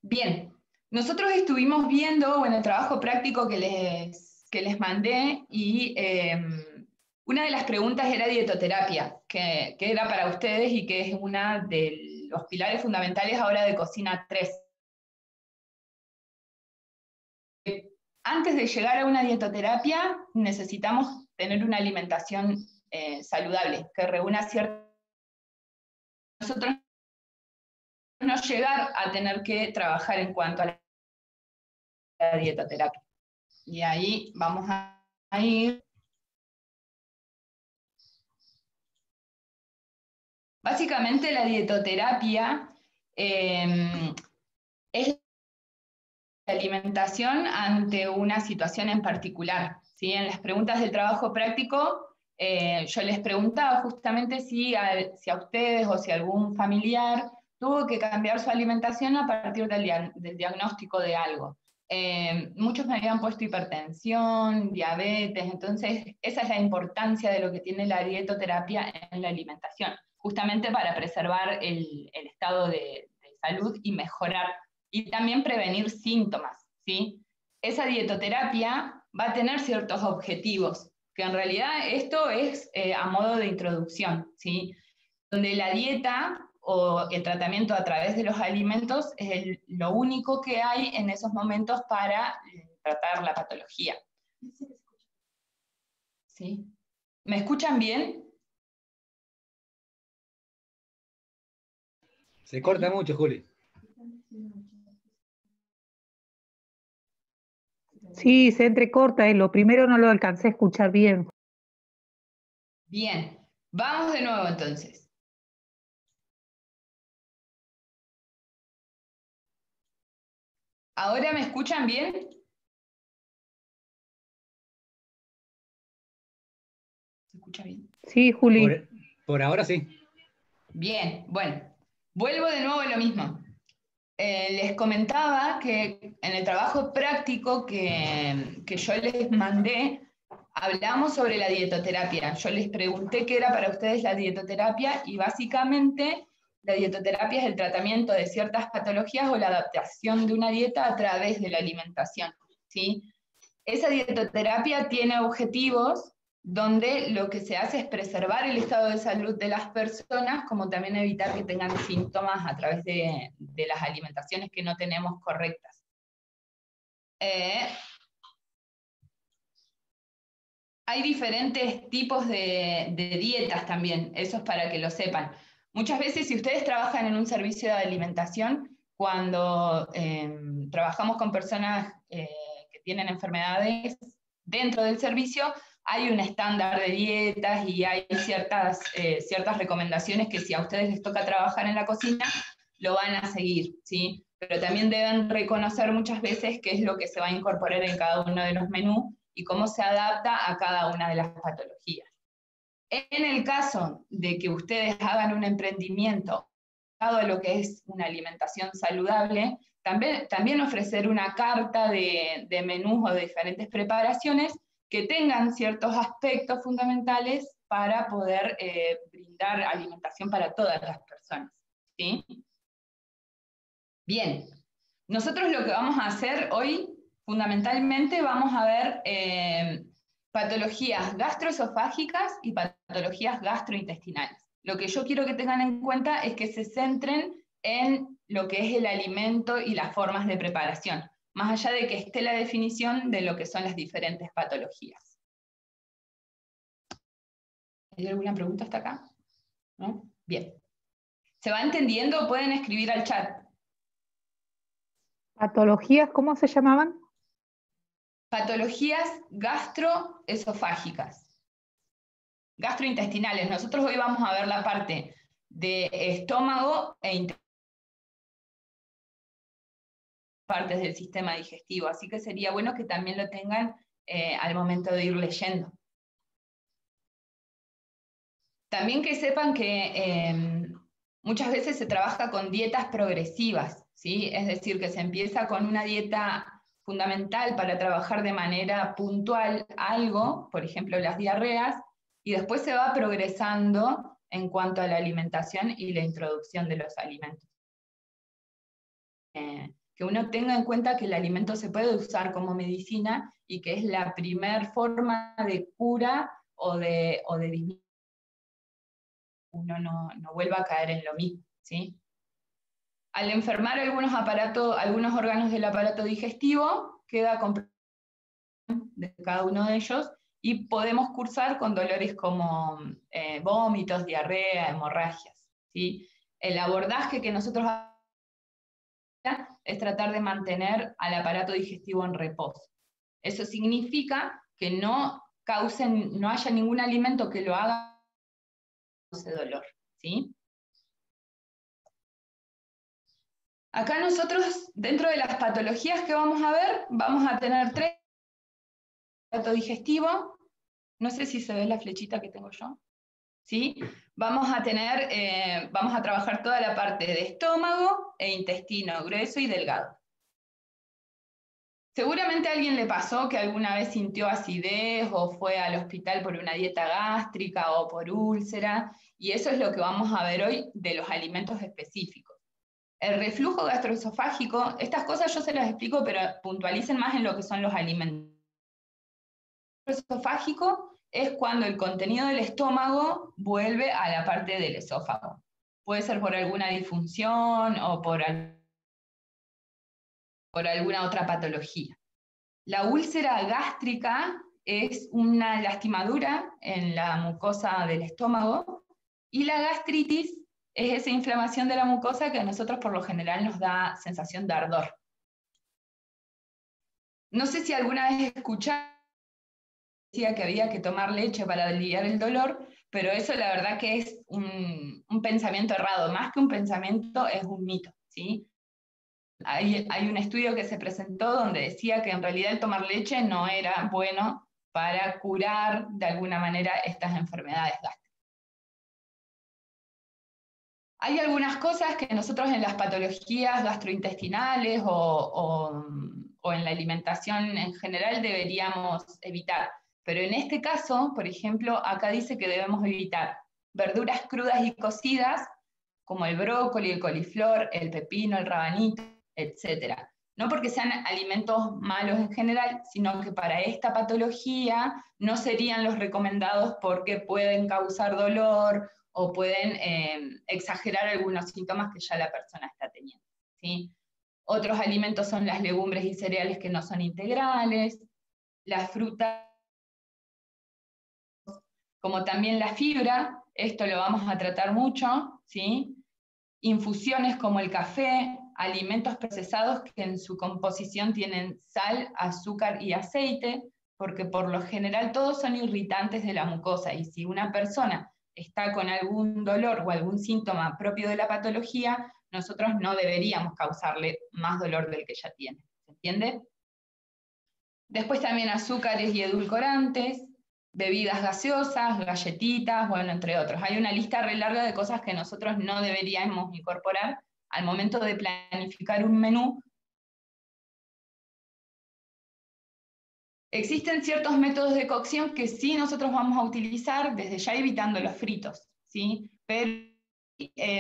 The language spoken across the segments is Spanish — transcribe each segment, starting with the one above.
Bien, nosotros estuvimos viendo, bueno, el trabajo práctico que les mandé, y una de las preguntas era dietoterapia, que era para ustedes y que es una de los pilares fundamentales ahora de Cocina 3. Antes de llegar a una dietoterapia, necesitamos tener una alimentación saludable, que reúna ciertas... Nosotros no llegar a tener que trabajar en cuanto a la dietoterapia. Y ahí vamos a ir. Básicamente la dietoterapia es la alimentación ante una situación en particular, ¿sí? En las preguntas del trabajo práctico, yo les preguntaba justamente si a ustedes o si algún familiar tuvo que cambiar su alimentación a partir del diagnóstico de algo. Muchos me habían puesto hipertensión, diabetes, entonces esa es la importancia de lo que tiene la dietoterapia en la alimentación, justamente para preservar el estado de salud y mejorar, y también prevenir síntomas, ¿sí? Esa dietoterapia va a tener ciertos objetivos, que en realidad esto es a modo de introducción, ¿sí? Donde la dieta o el tratamiento a través de los alimentos es lo único que hay en esos momentos para tratar la patología. ¿Sí? ¿Me escuchan bien? Se corta mucho, Juli. Sí, se entrecorta, lo primero no lo alcancé a escuchar bien. Bien, vamos de nuevo entonces. ¿Ahora me escuchan bien? ¿Se escucha bien? Sí, Juli. Por ahora sí. Bien, bueno, vuelvo de nuevo a lo mismo. Les comentaba que en el trabajo práctico que yo les mandé, hablamos sobre la dietoterapia. Yo les pregunté qué era para ustedes la dietoterapia, y básicamente la dietoterapia es el tratamiento de ciertas patologías o la adaptación de una dieta a través de la alimentación, ¿sí? Esa dietoterapia tiene objetivos donde lo que se hace es preservar el estado de salud de las personas, como también evitar que tengan síntomas a través de las alimentaciones que no tenemos correctas. Hay diferentes tipos de dietas también, eso es para que lo sepan. Muchas veces, si ustedes trabajan en un servicio de alimentación, cuando trabajamos con personas que tienen enfermedades dentro del servicio, hay un estándar de dietas y hay ciertas recomendaciones que si a ustedes les toca trabajar en la cocina, lo van a seguir, ¿sí? Pero también deben reconocer muchas veces qué es lo que se va a incorporar en cada uno de los menús y cómo se adapta a cada una de las patologías. En el caso de que ustedes hagan un emprendimiento dado a lo que es una alimentación saludable, también ofrecer una carta de menús o de diferentes preparaciones que tengan ciertos aspectos fundamentales para poder brindar alimentación para todas las personas, ¿sí? Bien, nosotros lo que vamos a hacer hoy, fundamentalmente, vamos a ver patologías gastroesofágicas y patologías gastrointestinales. Lo que yo quiero que tengan en cuenta es que se centren en lo que es el alimento y las formas de preparación, más allá de que esté la definición de lo que son las diferentes patologías. ¿Hay alguna pregunta hasta acá? ¿No? Bien. ¿Se va entendiendo? Pueden escribir al chat. ¿Patologías cómo se llamaban? Patologías gastroesofágicas. Gastrointestinales. Nosotros hoy vamos a ver la parte de estómago e intestino, partes del sistema digestivo, así que sería bueno que también lo tengan al momento de ir leyendo. También que sepan que muchas veces se trabaja con dietas progresivas, ¿sí? Es decir, que se empieza con una dieta fundamental para trabajar de manera puntual algo, por ejemplo las diarreas, y después se va progresando en cuanto a la alimentación y la introducción de los alimentos. que uno tenga en cuenta que el alimento se puede usar como medicina y que es la primer forma de cura o de disminuir, uno no vuelva a caer en lo mismo, ¿sí? Al enfermar algunos órganos del aparato digestivo, queda comprensión de cada uno de ellos y podemos cursar con dolores como vómitos, diarrea, hemorragias, ¿sí? El abordaje que nosotros es tratar de mantener al aparato digestivo en reposo. Eso significa que no haya ningún alimento que lo haga cause dolor, ¿sí? Acá nosotros, dentro de las patologías que vamos a ver, vamos a tener 3: aparato digestivo, no sé si se ve la flechita que tengo yo, ¿sí? Vamos a trabajar toda la parte de estómago e intestino grueso y delgado. Seguramente a alguien le pasó que alguna vez sintió acidez o fue al hospital por una dieta gástrica o por úlcera, y eso es lo que vamos a ver hoy de los alimentos específicos. El reflujo gastroesofágico, estas cosas yo se las explico, pero puntualicen más en lo que son los alimentos. El esofágico es cuando el contenido del estómago vuelve a la parte del esófago. Puede ser por alguna disfunción o por alguna otra patología. La úlcera gástrica es una lastimadura en la mucosa del estómago, y la gastritis es esa inflamación de la mucosa que a nosotros por lo general nos da sensación de ardor. No sé si alguna vez escucharon decía que había que tomar leche para aliviar el dolor, pero eso la verdad que es un pensamiento errado, más que un pensamiento es un mito, ¿sí? Hay un estudio que se presentó donde decía que en realidad el tomar leche no era bueno para curar de alguna manera estas enfermedades gástricas. Hay algunas cosas que nosotros en las patologías gastrointestinales o en la alimentación en general deberíamos evitar, pero en este caso, por ejemplo, acá dice que debemos evitar verduras crudas y cocidas, como el brócoli, el coliflor, el pepino, el rabanito, etc. No porque sean alimentos malos en general, sino que para esta patología no serían los recomendados porque pueden causar dolor o pueden exagerar algunos síntomas que ya la persona está teniendo, ¿sí? Otros alimentos son las legumbres y cereales que no son integrales, las frutas, como también la fibra, esto lo vamos a tratar mucho, ¿sí? Infusiones como el café, alimentos procesados que en su composición tienen sal, azúcar y aceite, porque por lo general todos son irritantes de la mucosa, y si una persona está con algún dolor o algún síntoma propio de la patología, nosotros no deberíamos causarle más dolor del que ya tiene, ¿se entiende? Después también azúcares y edulcorantes, bebidas gaseosas, galletitas, bueno, entre otros. Hay una lista re larga de cosas que nosotros no deberíamos incorporar al momento de planificar un menú. Existen ciertos métodos de cocción que sí nosotros vamos a utilizar, desde ya evitando los fritos, ¿sí? Pero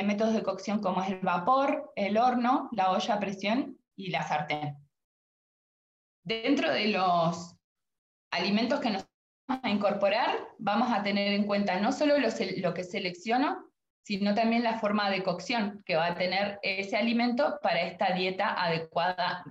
métodos de cocción como es el vapor, el horno, la olla a presión y la sartén. Dentro de los alimentos que nos vamos a incorporar, vamos a tener en cuenta no solo lo que selecciono, sino también la forma de cocción que va a tener ese alimento para esta dieta adecuada.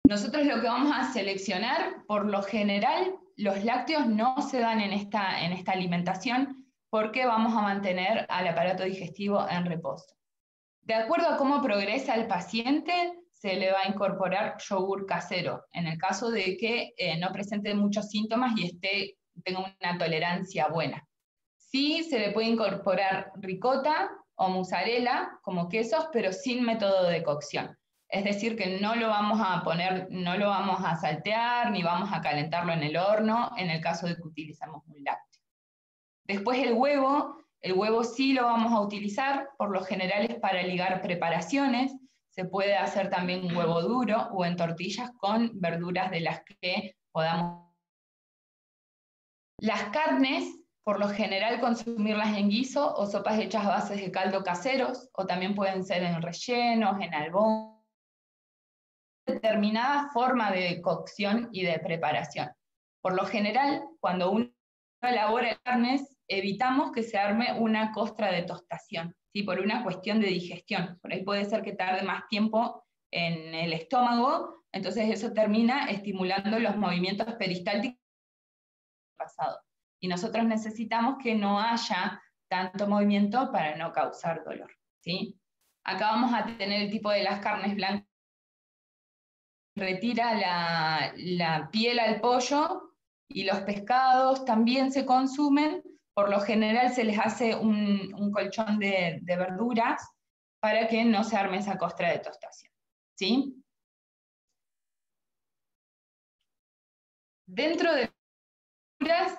Nosotros lo que vamos a seleccionar, por lo general, los lácteos no se dan en esta alimentación porque vamos a mantener al aparato digestivo en reposo. De acuerdo a cómo progresa el paciente, se le va a incorporar yogur casero, en el caso de que no presente muchos síntomas y tenga una tolerancia buena. Sí se le puede incorporar ricota o mozzarella como quesos, pero sin método de cocción. Es decir, que no lo vamos a saltear, ni vamos a calentarlo en el horno, en el caso de que utilicemos un lácteo. Después el huevo sí lo vamos a utilizar, por lo general es para ligar preparaciones. Se puede hacer también un huevo duro o en tortillas con verduras de las que podamos. Las carnes por lo general consumirlas en guiso o sopas hechas a base de caldo caseros, o también pueden ser en rellenos, en albón, determinada forma de cocción y de preparación. Por lo general, cuando uno elabora carnes, evitamos que se arme una costra de tostación, ¿sí? Por una cuestión de digestión. Por ahí puede ser que tarde más tiempo en el estómago, entonces eso termina estimulando los movimientos peristálticos del pasado. Y nosotros necesitamos que no haya tanto movimiento para no causar dolor, ¿sí? Acá vamos a tener el tipo de las carnes blancas. Retira la piel al pollo, y los pescados también se consumen. Por lo general se les hace un colchón de verduras para que no se arme esa costra de tostación, ¿sí? Dentro de verduras,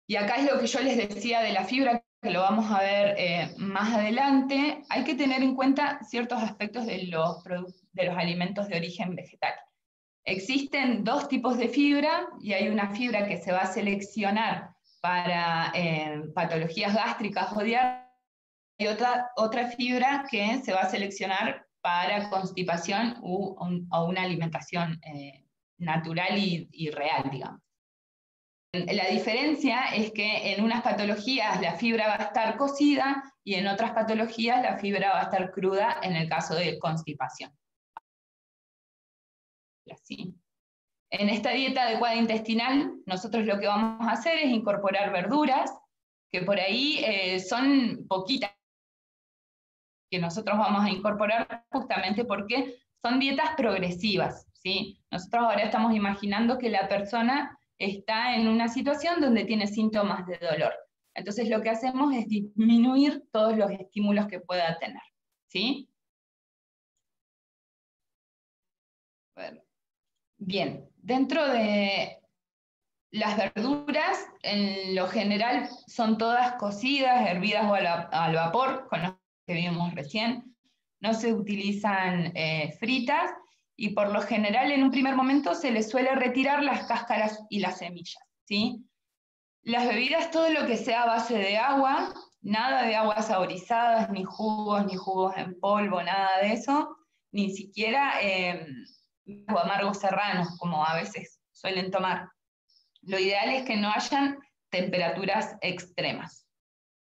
y acá es lo que yo les decía de la fibra, que lo vamos a ver más adelante, hay que tener en cuenta ciertos aspectos de los alimentos de origen vegetal. Existen dos tipos de fibra, y hay una fibra que se va a seleccionar para patologías gástricas o diarrea, y otra fibra que se va a seleccionar para constipación o una alimentación natural y real, digamos. La diferencia es que en unas patologías la fibra va a estar cocida y en otras patologías la fibra va a estar cruda en el caso de constipación. Así. En esta dieta adecuada intestinal, nosotros lo que vamos a hacer es incorporar verduras, que por ahí son poquitas, que nosotros vamos a incorporar justamente porque son dietas progresivas, ¿sí? Nosotros ahora estamos imaginando que la persona está en una situación donde tiene síntomas de dolor. Entonces lo que hacemos es disminuir todos los estímulos que pueda tener, ¿sí? Bueno. Bien, dentro de las verduras, en lo general son todas cocidas, hervidas o al vapor, con los que vimos recién. No se utilizan fritas, y por lo general en un primer momento se les suele retirar las cáscaras y las semillas, ¿sí? Las bebidas, todo lo que sea a base de agua, nada de aguas saborizadas, ni jugos en polvo, nada de eso, ni siquiera o amargos serranos, como a veces suelen tomar. Lo ideal es que no hayan temperaturas extremas.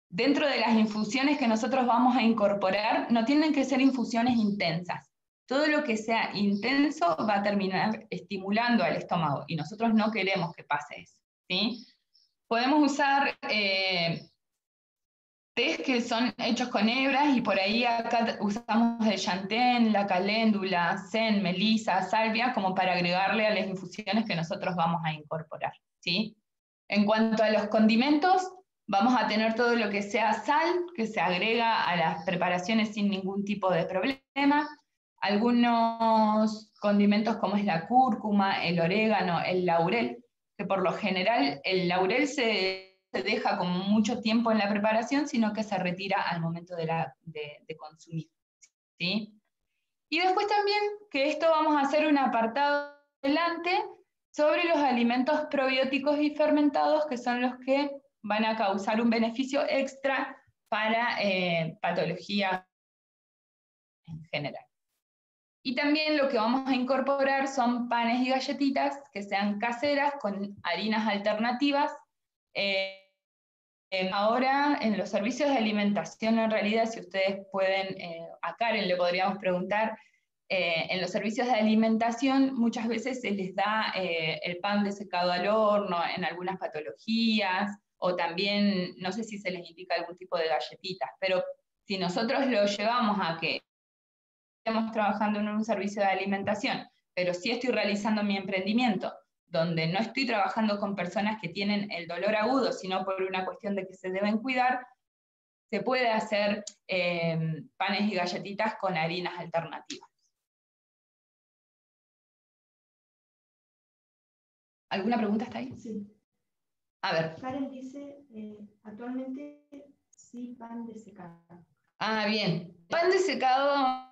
Dentro de las infusiones que nosotros vamos a incorporar, no tienen que ser infusiones intensas. Todo lo que sea intenso va a terminar estimulando al estómago, y nosotros no queremos que pase eso, ¿sí? Podemos usar tés que son hechos con hebras, y por ahí acá usamos el yantén, la caléndula, sen, melisa, salvia, como para agregarle a las infusiones que nosotros vamos a incorporar, ¿sí? En cuanto a los condimentos, vamos a tener todo lo que sea sal, que se agrega a las preparaciones sin ningún tipo de problema. Algunos condimentos como es la cúrcuma, el orégano, el laurel, que por lo general el laurel se deja como mucho tiempo en la preparación, sino que se retira al momento de consumir, ¿sí? Y después también, que esto vamos a hacer un apartado adelante sobre los alimentos probióticos y fermentados, que son los que van a causar un beneficio extra para patología en general. Y también lo que vamos a incorporar son panes y galletitas que sean caseras, con harinas alternativas. Ahora, en los servicios de alimentación, en realidad, si ustedes pueden, a Karen le podríamos preguntar, en los servicios de alimentación muchas veces se les da el pan desecado al horno en algunas patologías, o también, no sé si se les indica algún tipo de galletitas, pero si nosotros lo llevamos a que estamos trabajando en un servicio de alimentación, pero sí estoy realizando mi emprendimiento, donde no estoy trabajando con personas que tienen el dolor agudo, sino por una cuestión de que se deben cuidar, se puede hacer panes y galletitas con harinas alternativas. ¿Alguna pregunta hasta ahí? Sí. A ver. Karen dice, actualmente sí pan desecado. Ah, bien. Pan desecado,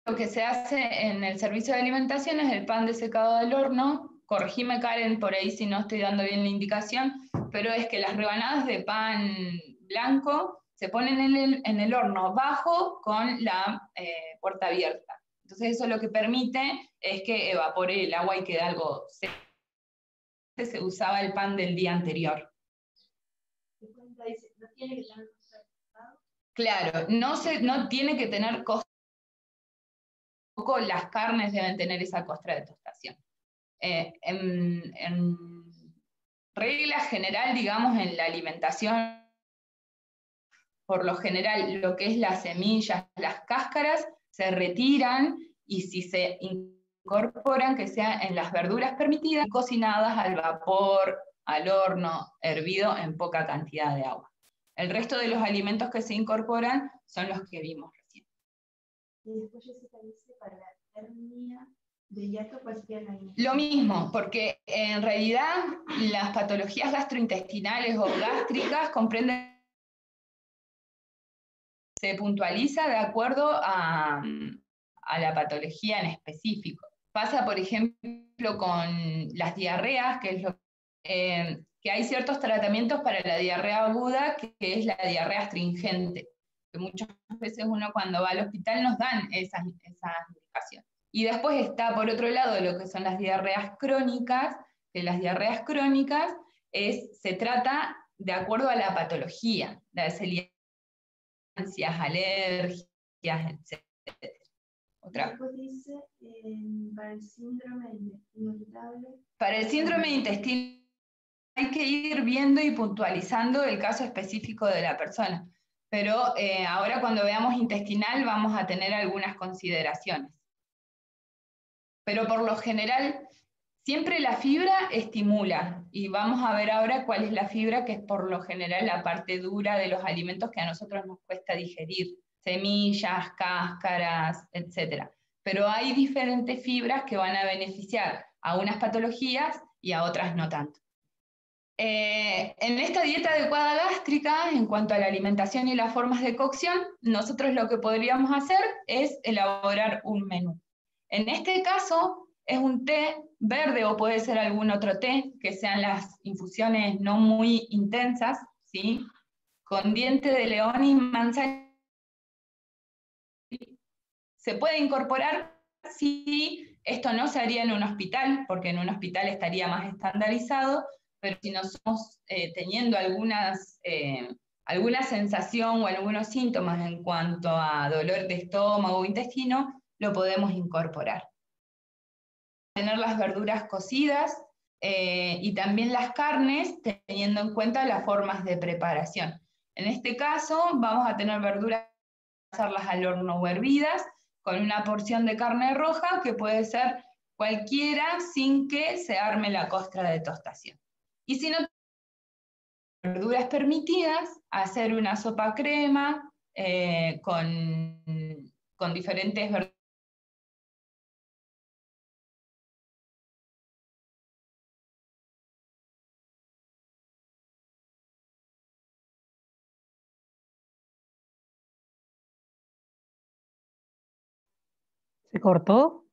lo que se hace en el servicio de alimentación es el pan desecado del horno. Corregime, Karen, por ahí si no estoy dando bien la indicación, pero es que las rebanadas de pan blanco se ponen en el horno bajo con la puerta abierta. Entonces eso lo que permite es que evapore el agua y quede algo seco. Se usaba el pan del día anterior. No tiene que tener costra de tostado. Claro, no tiene que tener costra. Tampoco las carnes deben tener esa costra de tostación. En regla general, digamos, en la alimentación, por lo general, lo que es las semillas, las cáscaras, se retiran, y si se incorporan, que sea en las verduras permitidas, cocinadas al vapor, al horno, hervido en poca cantidad de agua. El resto de los alimentos que se incorporan son los que vimos recién. Y después Jessica dice para la hernia de hiato, ¿cuál sería la indicación? Lo mismo, porque en realidad las patologías gastrointestinales o gástricas comprenden, se puntualiza de acuerdo a la patología en específico. Pasa, por ejemplo, con las diarreas, que es que hay ciertos tratamientos para la diarrea aguda, que es la diarrea astringente, que muchas veces uno cuando va al hospital nos dan esas indicaciones. Y después está, por otro lado, lo que son las diarreas crónicas, que las diarreas crónicas se trata de acuerdo a la patología, la celiaquía, alergias, etc. Después dice, para el síndrome de intestino irritable. Para el síndrome de intestino hay que ir viendo y puntualizando el caso específico de la persona. Pero ahora cuando veamos intestinal vamos a tener algunas consideraciones. Pero por lo general, siempre la fibra estimula, y vamos a ver ahora cuál es la fibra, que es por lo general la parte dura de los alimentos que a nosotros nos cuesta digerir, semillas, cáscaras, etc. Pero hay diferentes fibras que van a beneficiar a unas patologías y a otras no tanto. En esta dieta adecuada gástrica, en cuanto a la alimentación y las formas de cocción, nosotros lo que podríamos hacer es elaborar un menú. En este caso, es un té verde o puede ser algún otro té, que sean las infusiones no muy intensas, ¿sí? Con diente de león y manzanilla. Se puede incorporar si esto no se haría en un hospital, porque en un hospital estaría más estandarizado, pero si no estamos teniendo alguna sensación o algunos síntomas en cuanto a dolor de estómago o intestino, lo podemos incorporar. Tener las verduras cocidas y también las carnes, teniendo en cuenta las formas de preparación. En este caso, vamos a tener verduras, hacerlas al horno o hervidas, con una porción de carne roja, que puede ser cualquiera sin que se arme la costra de tostación. Y si no, verduras permitidas, hacer una sopa crema con diferentes verduras. ¿Se cortó?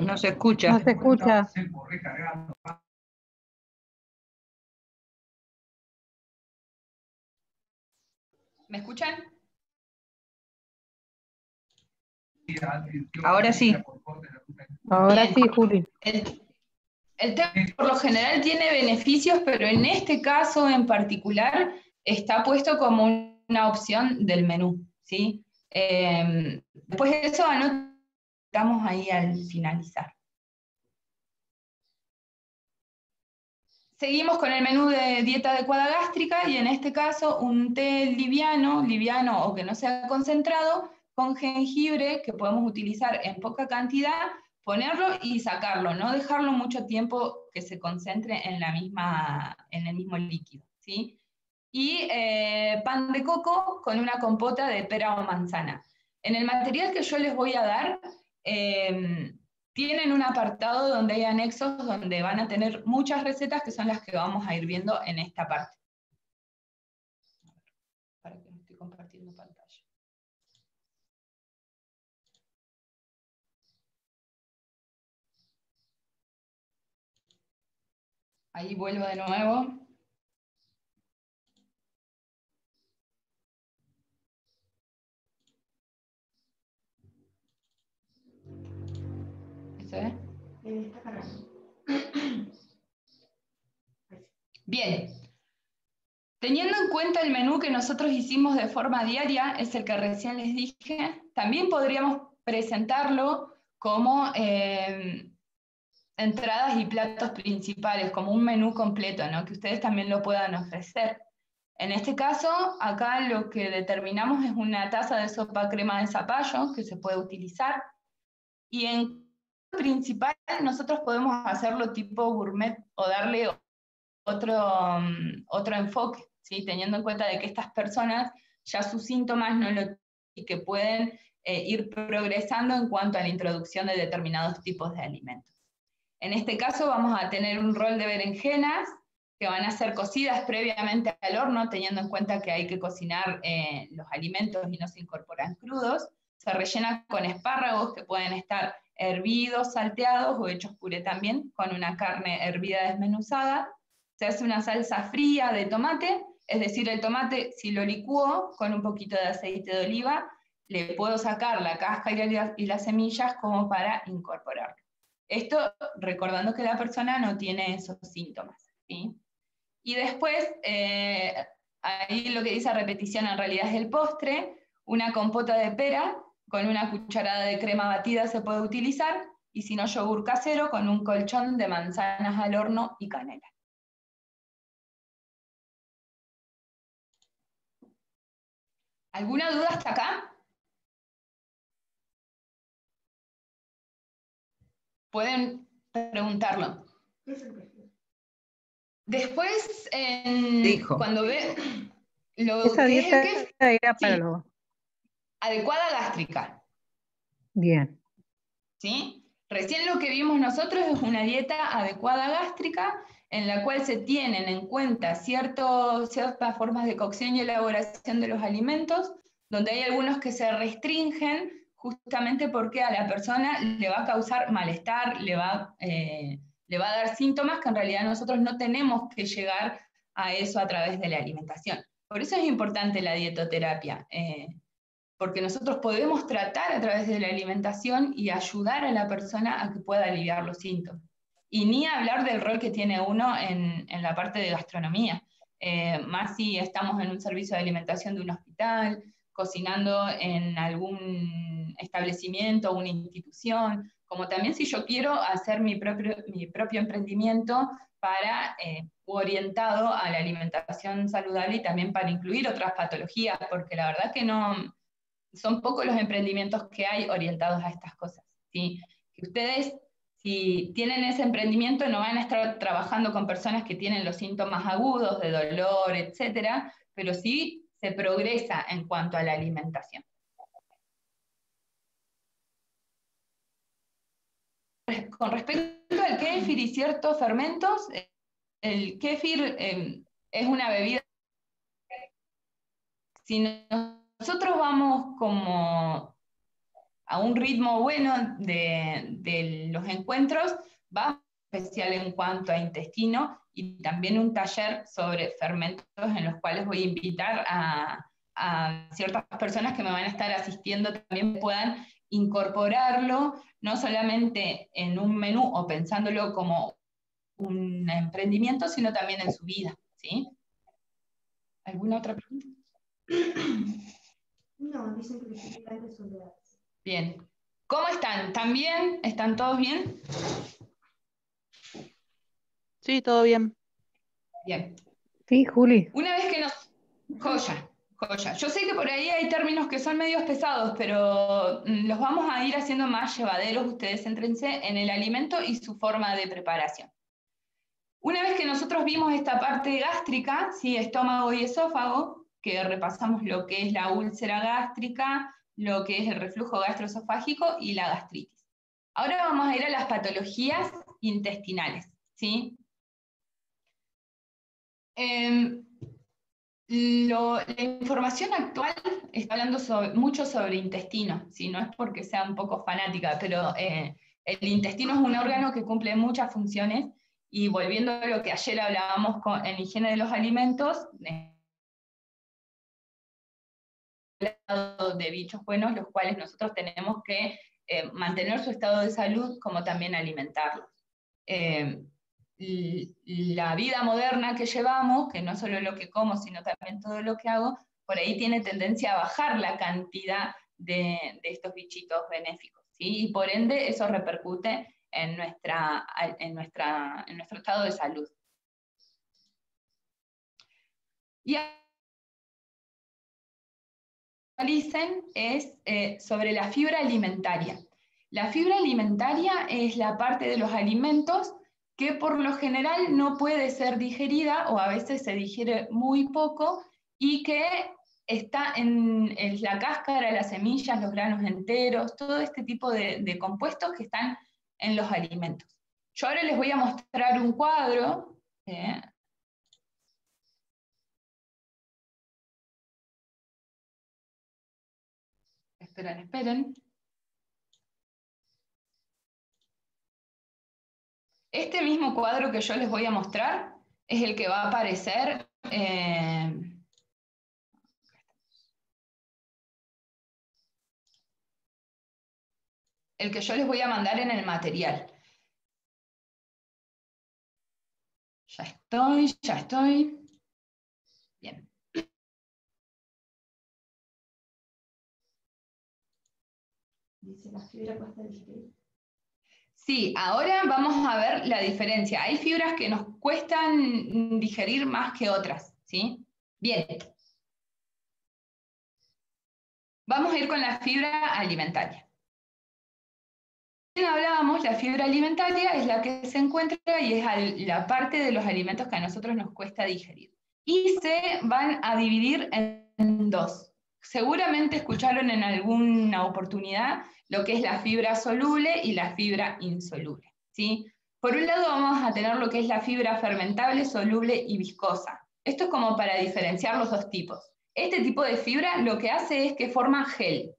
No se escucha. No se escucha. ¿Me escuchan? Ahora sí. Ahora Bien. sí, Juli. El té por lo general tiene beneficios, pero en este caso en particular está puesto como una opción del menú, ¿sí? Después de eso anotamos ahí al finalizar. Seguimos con el menú de dieta adecuada gástrica, y en este caso un té liviano o que no sea concentrado, con jengibre, que podemos utilizar en poca cantidad, ponerlo y sacarlo, no dejarlo mucho tiempo que se concentre en el mismo líquido, ¿sí? Y pan de coco con una compota de pera o manzana. En el material que yo les voy a dar, tienen un apartado donde hay anexos, donde van a tener muchas recetas, que son las que vamos a ir viendo en esta parte. Para que no estoy compartiendo pantalla. Ahí vuelvo de nuevo. ¿Eso es? Está cargando. Bien. Teniendo en cuenta el menú que nosotros hicimos de forma diaria, es el que recién les dije, también podríamos presentarlo como entradas y platos principales, como un menú completo, ¿no? Que ustedes también lo puedan ofrecer. En este caso, acá lo que determinamos es una taza de sopa crema de zapallo que se puede utilizar, y en principal nosotros podemos hacerlo tipo gourmet o darle otro enfoque, ¿sí? Teniendo en cuenta de que estas personas ya sus síntomas no lo y que pueden ir progresando en cuanto a la introducción de determinados tipos de alimentos. En este caso vamos a tener un rol de berenjenas que van a ser cocidas previamente al horno, teniendo en cuenta que hay que cocinar los alimentos y no se incorporan crudos. Se rellena con espárragos que pueden estar hervidos, salteados o hechos puré también, con una carne hervida desmenuzada. Se hace una salsa fría de tomate, es decir, el tomate, si lo licúo con un poquito de aceite de oliva, le puedo sacar la cáscara y las semillas como para incorporarlo. Esto recordando que la persona no tiene esos síntomas, ¿sí? Y después, ahí lo que dice repetición en realidad es el postre, una compota de pera con una cucharada de crema batida se puede utilizar, y si no, yogur casero con un colchón de manzanas al horno y canela. ¿Alguna duda hasta acá? Pueden preguntarlo. Después, cuando ve lo Esa que es el dieta kefir, era para sí, los... adecuada gástrica, Bien. ¿sí? Recién lo que vimos nosotros es una dieta adecuada gástrica, en la cual se tienen en cuenta ciertas formas de cocción y elaboración de los alimentos, donde hay algunos que se restringen justamente porque a la persona le va a causar malestar, le va a dar síntomas que en realidad nosotros no tenemos que llegar a eso a través de la alimentación. Por eso es importante la dietoterapia, porque nosotros podemos tratar a través de la alimentación y ayudar a la persona a que pueda aliviar los síntomas. Y ni hablar del rol que tiene uno en la parte de gastronomía, más si estamos en un servicio de alimentación de un hospital, cocinando en algún establecimiento o una institución, como también si yo quiero hacer mi propio emprendimiento para, orientado a la alimentación saludable y también para incluir otras patologías, porque la verdad que no, son pocos los emprendimientos que hay orientados a estas cosas, ¿sí? Que ustedes, si tienen ese emprendimiento, no van a estar trabajando con personas que tienen los síntomas agudos de dolor, etcétera, pero sí se progresa en cuanto a la alimentación. Con respecto al kéfir y ciertos fermentos, el kéfir es una bebida. Si nosotros vamos como a un ritmo bueno de los encuentros, va especial en cuanto a intestino, y también un taller sobre fermentos en los cuales voy a invitar a ciertas personas que me van a estar asistiendo, también puedan incorporarlo, no solamente en un menú o pensándolo como un emprendimiento, sino también en su vida, ¿sí? ¿Alguna otra pregunta? No, dicen que los estudiantes son reales. Bien. ¿Cómo están? ¿Están bien? ¿Están todos bien? Sí, todo bien. Bien. Sí, Juli. Una vez que nos... Joya. Yo sé que por ahí hay términos que son medios pesados, pero los vamos a ir haciendo más llevaderos. Ustedes céntrense en el alimento y su forma de preparación. Una vez que nosotros vimos esta parte gástrica, ¿sí? Estómago y esófago, que repasamos lo que es la úlcera gástrica, lo que es el reflujo gastroesofágico y la gastritis. Ahora vamos a ir a las patologías intestinales, ¿sí? La información actual está hablando mucho sobre intestino, ¿sí? No es porque sea un poco fanática, pero el intestino es un órgano que cumple muchas funciones Y volviendo a lo que ayer hablábamos en higiene de los alimentos, de bichos buenos, los cuales nosotros tenemos que mantener su estado de salud, como también alimentarlos. La vida moderna que llevamos, que no solo lo que como, sino también todo lo que hago, por ahí tiene tendencia a bajar la cantidad de estos bichitos benéficos, ¿sí? Y por ende eso repercute en nuestro estado de salud. Y es sobre la fibra alimentaria. La fibra alimentaria es la parte de los alimentos que por lo general no puede ser digerida, o a veces se digiere muy poco, y que está en la cáscara, las semillas, los granos enteros, todo este tipo de compuestos que están en los alimentos. Yo ahora les voy a mostrar un cuadro. Esperen. Este mismo cuadro que yo les voy a mostrar es el que va a aparecer el que yo les voy a mandar en el material. Ya estoy. Bien. Dice la fibra cuesta digerir. Sí, ahora vamos a ver la diferencia. Hay fibras que nos cuestan digerir más que otras, ¿sí? Bien. Vamos a ir con la fibra alimentaria. Hablábamos, la fibra alimentaria es la que se encuentra y es la parte de los alimentos que a nosotros nos cuesta digerir. Y se van a dividir en dos. Seguramente escucharon en alguna oportunidad lo que es la fibra soluble y la fibra insoluble, ¿sí? Por un lado vamos a tener lo que es la fibra fermentable, soluble y viscosa. Esto es como para diferenciar los dos tipos. Este tipo de fibra lo que hace es que forma gel.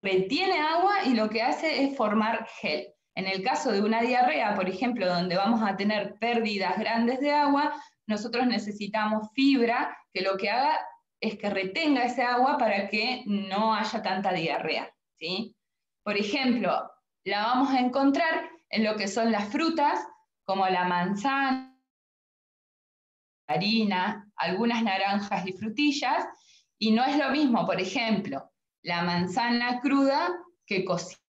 Retiene agua y lo que hace es formar gel. En el caso de una diarrea, por ejemplo, donde vamos a tener pérdidas grandes de agua, nosotros necesitamos fibra que lo que haga es que retenga ese agua para que no haya tanta diarrea, ¿sí? Por ejemplo, la vamos a encontrar en lo que son las frutas, como la manzana, la harina, algunas naranjas y frutillas, y no es lo mismo, por ejemplo, la manzana cruda que cocinada.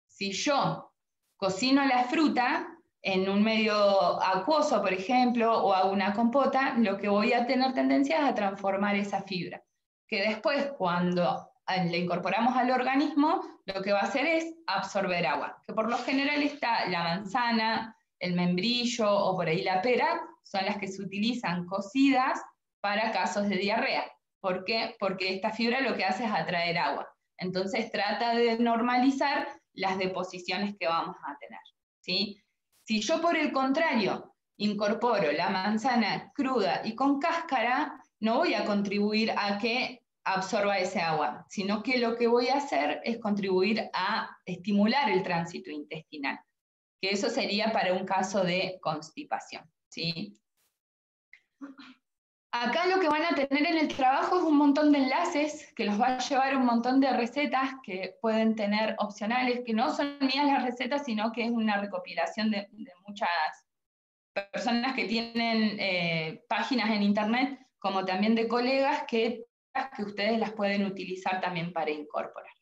Si yo cocino la fruta en un medio acuoso, por ejemplo, o hago una compota, lo que voy a tener tendencia es a transformar esa fibra, que después cuando la incorporamos al organismo, lo que va a hacer es absorber agua, que por lo general está la manzana, el membrillo o por ahí la pera, son las que se utilizan cocidas para casos de diarrea. ¿Por qué? Porque esta fibra lo que hace es atraer agua. Entonces trata de normalizar las deposiciones que vamos a tener, ¿sí? Si yo por el contrario incorporo la manzana cruda y con cáscara, no voy a contribuir a que absorba ese agua, sino que lo que voy a hacer es contribuir a estimular el tránsito intestinal, que eso sería para un caso de constipación, ¿sí? Acá lo que van a tener en el trabajo es un montón de enlaces que los va a llevar un montón de recetas que pueden tener opcionales, que no son mías las recetas, sino que es una recopilación de muchas personas que tienen páginas en internet, como también de colegas que ustedes las pueden utilizar también para incorporar.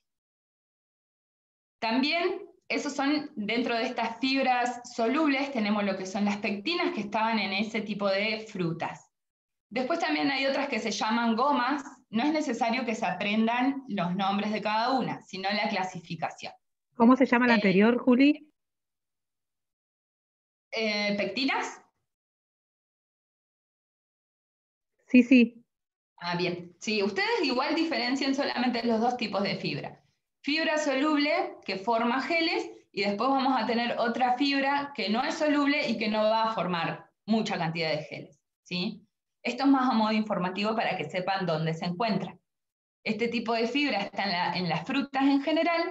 También, esos son, dentro de estas fibras solubles, tenemos lo que son las pectinas que estaban en ese tipo de frutas. Después también hay otras que se llaman gomas. No es necesario que se aprendan los nombres de cada una, sino la clasificación. ¿Cómo se llama la anterior, Juli? ¿Pectinas? Sí. Ah, bien. Sí, ustedes igual diferencian solamente los dos tipos de fibra. Fibra soluble, que forma geles, y después vamos a tener otra fibra que no es soluble y que no va a formar mucha cantidad de geles, ¿sí? Esto es más a modo informativo para que sepan dónde se encuentra. Este tipo de fibra está en las frutas en general,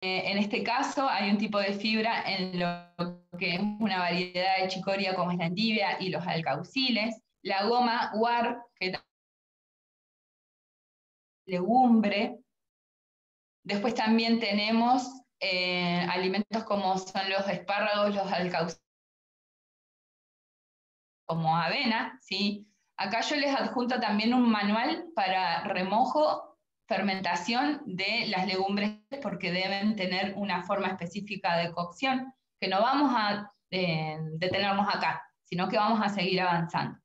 En este caso hay un tipo de fibra en lo que es una variedad de chicoria como es la endivia y los alcauciles. La goma guar, que legumbre. Después también tenemos alimentos como son los espárragos, los alcauciles, como avena, ¿sí? Acá yo les adjunto también un manual para remojo, fermentación de las legumbres, porque deben tener una forma específica de cocción, que no vamos a detenernos acá, sino que vamos a seguir avanzando.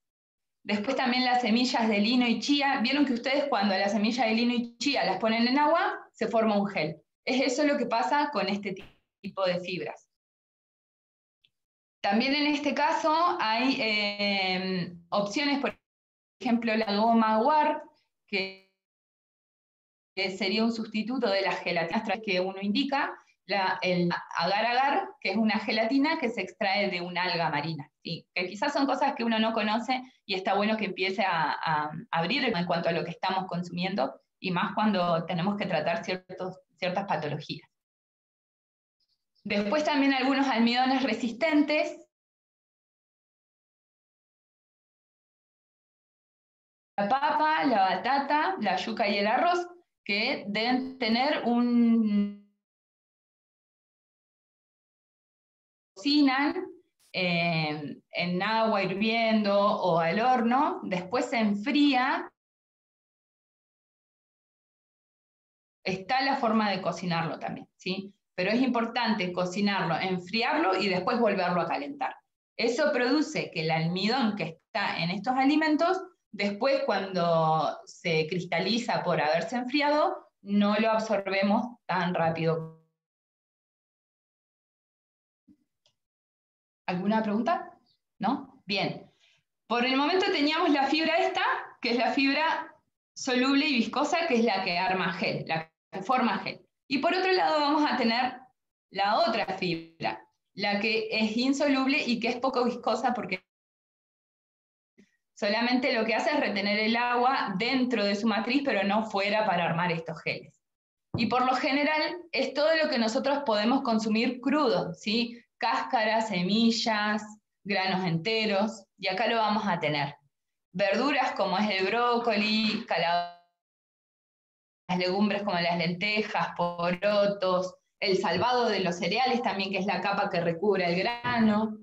Después también las semillas de lino y chía. Vieron que ustedes cuando las semillas de lino y chía las ponen en agua, se forma un gel. Es eso lo que pasa con este tipo de fibras. También en este caso hay opciones, por ejemplo, la goma guar, que sería un sustituto de las gelatinas que uno indica, el agar-agar, que es una gelatina que se extrae de una alga marina, ¿sí? Que quizás son cosas que uno no conoce y está bueno que empiece a abrir en cuanto a lo que estamos consumiendo, y más cuando tenemos que tratar ciertas patologías. Después también algunos almidones resistentes. La papa, la batata, la yuca y el arroz, que deben tener cocinan en agua hirviendo o al horno, después se enfría. Está la forma de cocinarlo también, ¿sí? Pero es importante cocinarlo, enfriarlo y después volverlo a calentar. Eso produce que el almidón que está en estos alimentos, después cuando se cristaliza por haberse enfriado, no lo absorbemos tan rápido. ¿Alguna pregunta? ¿No? Bien. Por el momento teníamos la fibra esta, que es la fibra soluble y viscosa, que es la que arma gel, la que forma gel. Y por otro lado vamos a tener la otra fibra, la que es insoluble y que es poco viscosa porque solamente lo que hace es retener el agua dentro de su matriz, pero no fuera para armar estos geles. Y por lo general es todo lo que nosotros podemos consumir crudo, ¿sí? Cáscaras, semillas, granos enteros, y acá lo vamos a tener. Verduras como es el brócoli, las legumbres como las lentejas, porotos, el salvado de los cereales también, que es la capa que recubre el grano.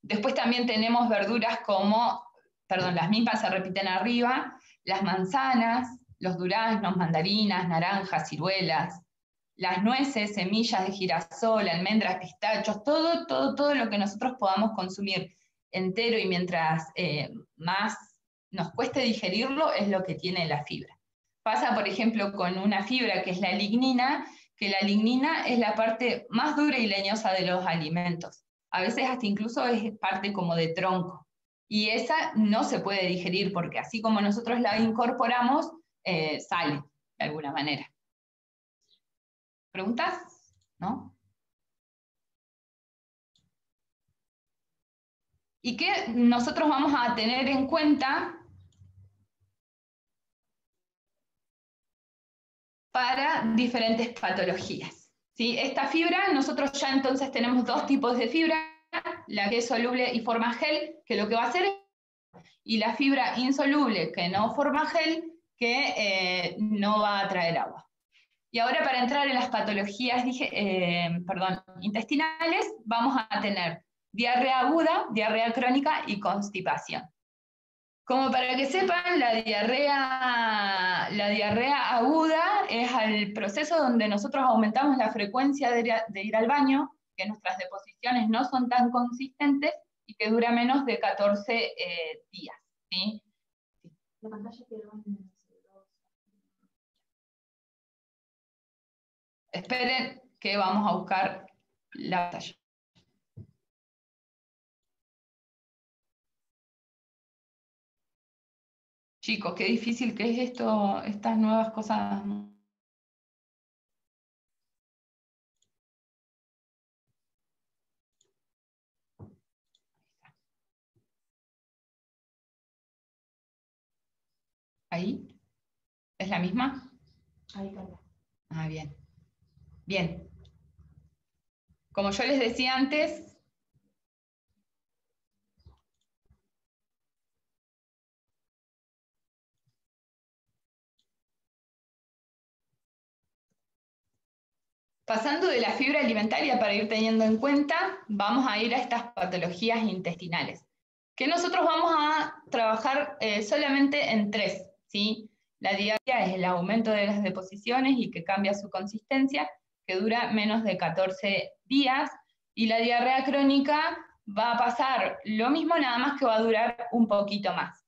Después también tenemos verduras como, las mismas se repiten arriba, las manzanas, los duraznos, mandarinas, naranjas, ciruelas, las nueces, semillas de girasol, almendras, pistachos, todo lo que nosotros podamos consumir entero y mientras más nos cueste digerirlo es lo que tiene la fibra. Pasa, por ejemplo, con una fibra que es la lignina, que la lignina es la parte más dura y leñosa de los alimentos. A veces hasta incluso es parte como de tronco. Y esa no se puede digerir porque así como nosotros la incorporamos, sale de alguna manera. ¿Preguntas? ¿No? ¿Y qué nosotros vamos a tener en cuenta para diferentes patologías? ¿Sí? Esta fibra, nosotros ya entonces tenemos dos tipos de fibra, la que es soluble y forma gel, que lo que va a hacer es, y la fibra insoluble, que no forma gel, que no va a traer agua. Y ahora para entrar en las patologías intestinales, vamos a tener diarrea aguda, diarrea crónica y constipación. Como para que sepan, la diarrea aguda es el proceso donde nosotros aumentamos la frecuencia de ir al baño, que nuestras deposiciones no son tan consistentes y que dura menos de 14 días. ¿Sí? La pantalla quedó en... Esperen que vamos a buscar la pantalla. Chicos, qué difícil que es esto, estas nuevas cosas. ¿Ahí? ¿Es la misma? Ahí cambia. Ah, bien. Bien. Como yo les decía antes, pasando de la fibra alimentaria para ir teniendo en cuenta, vamos a ir a estas patologías intestinales, que nosotros vamos a trabajar solamente en 3, ¿sí? La diarrea es el aumento de las deposiciones y que cambia su consistencia, que dura menos de 14 días, y la diarrea crónica va a pasar lo mismo, nada más que va a durar un poquito más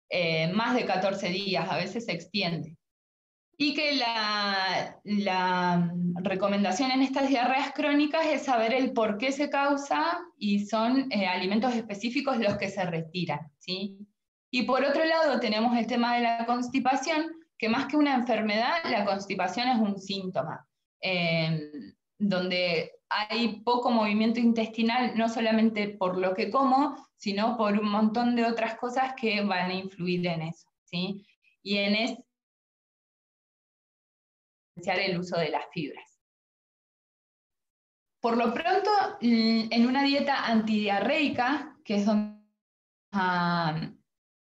de 14 días, a veces se extiende. Y que la recomendación en estas diarreas crónicas es saber el por qué se causa y son alimentos específicos los que se retiran, ¿sí? Y por otro lado tenemos el tema de la constipación, que más que una enfermedad, la constipación es un síntoma, donde hay poco movimiento intestinal, no solamente por lo que como, sino por un montón de otras cosas que van a influir en eso, ¿sí? Y en el uso de las fibras. Por lo pronto, en una dieta antidiarreica, que es donde vamos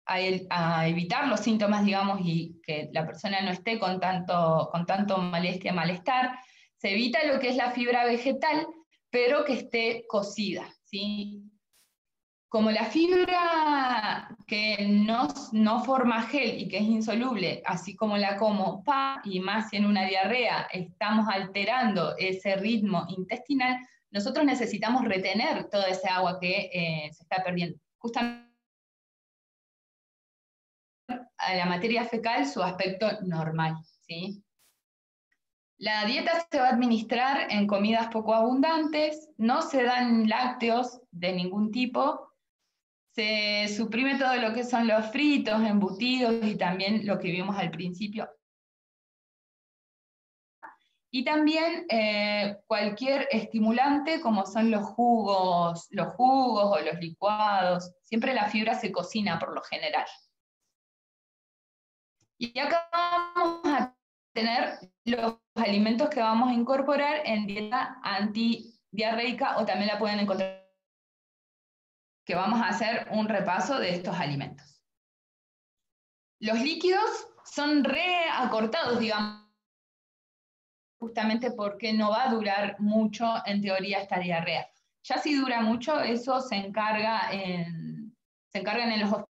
a evitar los síntomas, digamos, y que la persona no esté con tanto molestia, malestar, se evita lo que es la fibra vegetal, pero que esté cocida, ¿sí? Como la fibra que no forma gel y que es insoluble, así como la como y más si en una diarrea estamos alterando ese ritmo intestinal, nosotros necesitamos retener toda esa agua que se está perdiendo. Justamente a la materia fecal su aspecto normal, ¿sí? La dieta se va a administrar en comidas poco abundantes, no se dan lácteos de ningún tipo, se suprime todo lo que son los fritos, embutidos y también lo que vimos al principio. Y también cualquier estimulante como son los jugos o los licuados. Siempre la fibra se cocina por lo general. Y acá vamos a tener los alimentos que vamos a incorporar en dieta antidiarreica, o también la pueden encontrar, que vamos a hacer un repaso de estos alimentos. Los líquidos son reacortados, digamos, justamente porque no va a durar mucho, en teoría, esta diarrea. Ya si dura mucho, eso se encargan en los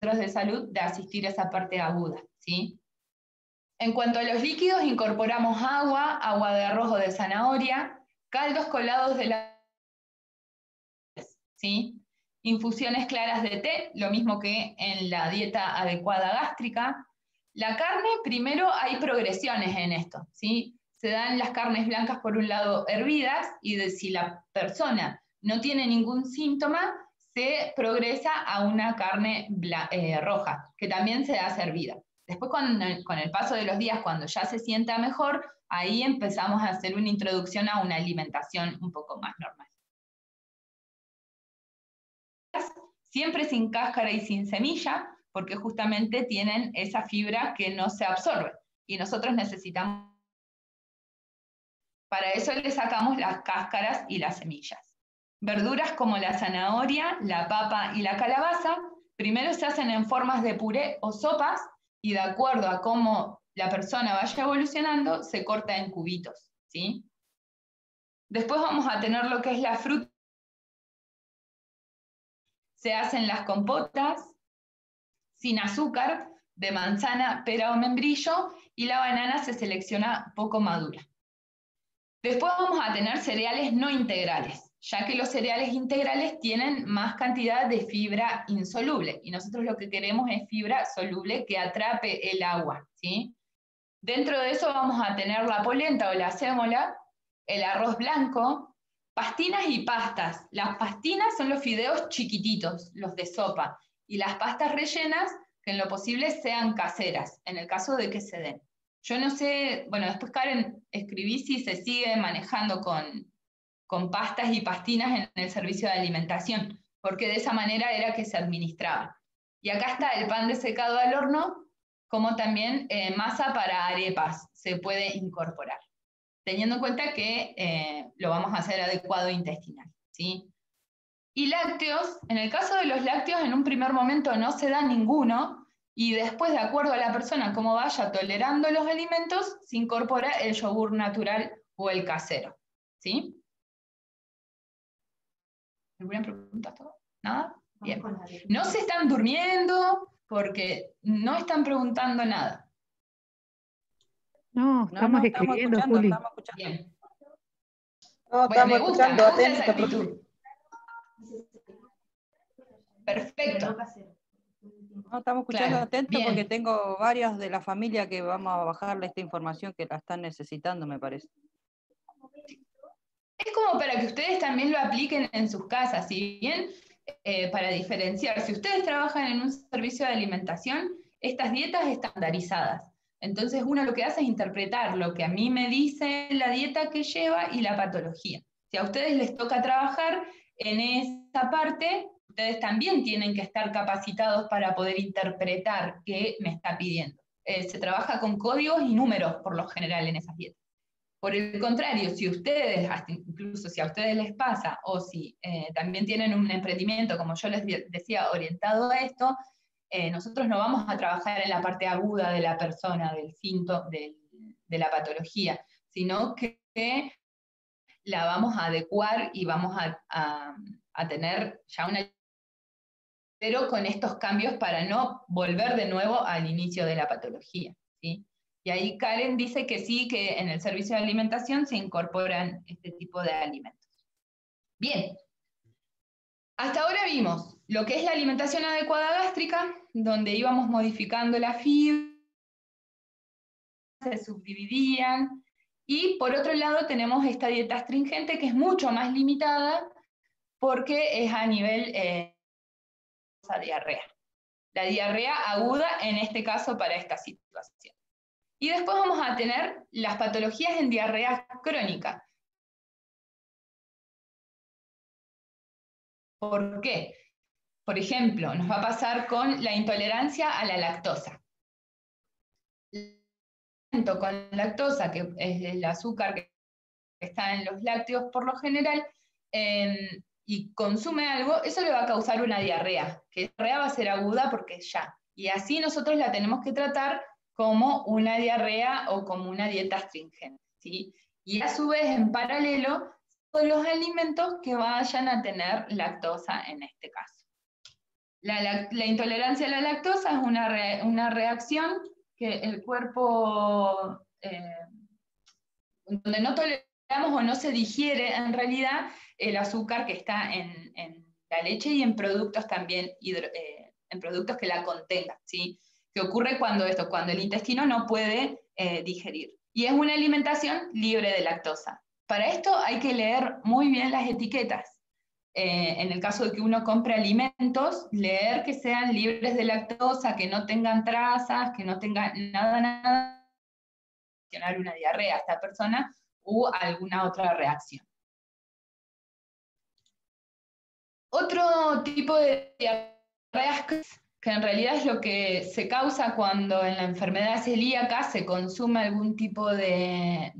centros de salud de asistir a esa parte aguda, ¿sí? En cuanto a los líquidos, incorporamos agua de arroz o de zanahoria, caldos colados de ¿sí? Infusiones claras de té, lo mismo que en la dieta adecuada gástrica. La carne, primero hay progresiones en esto, ¿sí? Se dan las carnes blancas por un lado hervidas, y si la persona no tiene ningún síntoma, se progresa a una carne roja, que también se da servida. Después, con el paso de los días, cuando ya se sienta mejor, ahí empezamos a hacer una introducción a una alimentación un poco más normal. Siempre sin cáscara y sin semilla, porque justamente tienen esa fibra que no se absorbe, y nosotros necesitamos, para eso le sacamos las cáscaras y las semillas. Verduras como la zanahoria, la papa y la calabaza, primero se hacen en formas de puré o sopas, y de acuerdo a cómo la persona vaya evolucionando, se corta en cubitos, ¿sí? Después vamos a tener lo que es la fruta. Se hacen las compotas sin azúcar, de manzana, pera o membrillo, y la banana se selecciona poco madura. Después vamos a tener cereales no integrales, ya que los cereales integrales tienen más cantidad de fibra insoluble, y nosotros lo que queremos es fibra soluble que atrape el agua, ¿sí? Dentro de eso vamos a tener la polenta o la sémola, el arroz blanco, pastinas y pastas. Las pastinas son los fideos chiquititos, los de sopa, y las pastas rellenas, que en lo posible sean caseras, en el caso de que se den. Yo no sé, bueno, después Karen, escribí si se sigue manejando con pastas y pastinas en el servicio de alimentación, porque de esa manera era que se administraba. Y acá está el pan desecado al horno, como también masa para arepas se puede incorporar. teniendo en cuenta que lo vamos a hacer adecuado intestinal, ¿sí? Y lácteos, en el caso de los lácteos, en un primer momento no se da ninguno, y después, de acuerdo a la persona cómo vaya tolerando los alimentos, se incorpora el yogur natural o el casero, ¿sí? ¿Alguna pregunta? ¿Nada? Bien. No se están durmiendo porque no están preguntando nada. No, estamos escribiendo, Juli. Estamos escuchando. Bien. No, Bueno, me estamos gusta escuchando esa atento. actitud. Perfecto. No, estamos escuchando Claro, atentos bien. porque tengo varias de la familia que vamos a bajarle esta información que la están necesitando, me parece. Es como para que ustedes también lo apliquen en sus casas, si bien para diferenciar, si ustedes trabajan en un servicio de alimentación, estas dietas estandarizadas. Entonces uno lo que hace es interpretar lo que a mí me dice la dieta que lleva y la patología. Si a ustedes les toca trabajar en esa parte, ustedes también tienen que estar capacitados para poder interpretar qué me está pidiendo. Se trabaja con códigos y números por lo general en esas dietas. Por el contrario, si ustedes, hasta incluso si a ustedes les pasa, o si también tienen un emprendimiento, como yo les decía, orientado a esto, nosotros no vamos a trabajar en la parte aguda de la persona, del síntoma, de la patología, sino que la vamos a adecuar y vamos a tener ya una... pero con estos cambios para no volver de nuevo al inicio de la patología, ¿sí? Y ahí Karen dice que sí, que en el servicio de alimentación se incorporan este tipo de alimentos. Bien. Hasta ahora vimos lo que es la alimentación adecuada gástrica, donde íbamos modificando la fibra, se subdividían, y por otro lado tenemos esta dieta astringente que es mucho más limitada porque es a nivel diarrea. La diarrea aguda en este caso para esta situación. Y después vamos a tener las patologías en diarrea crónica. ¿Por qué? Por ejemplo, nos va a pasar con la intolerancia a la lactosa. Con lactosa, que es el azúcar que está en los lácteos por lo general, y consume algo, eso le va a causar una diarrea, que la diarrea va a ser aguda porque ya. Y así nosotros la tenemos que tratar como una diarrea o como una dieta astringente, ¿sí? Y a su vez, en paralelo, todos los alimentos que vayan a tener lactosa en este caso. La intolerancia a la lactosa es una reacción que el cuerpo, donde no toleramos o no se digiere en realidad el azúcar que está en la leche y en productos también, en productos que la contengan, ¿sí? Que ocurre cuando el intestino no puede digerir. Y es una alimentación libre de lactosa. Para esto hay que leer muy bien las etiquetas. En el caso de que uno compre alimentos, leer que sean libres de lactosa, que no tengan trazas, que no tengan nada, una diarrea a esta persona u alguna otra reacción. Otro tipo de diarreas que en realidad es lo que se causa cuando en la enfermedad celíaca se consume algún tipo de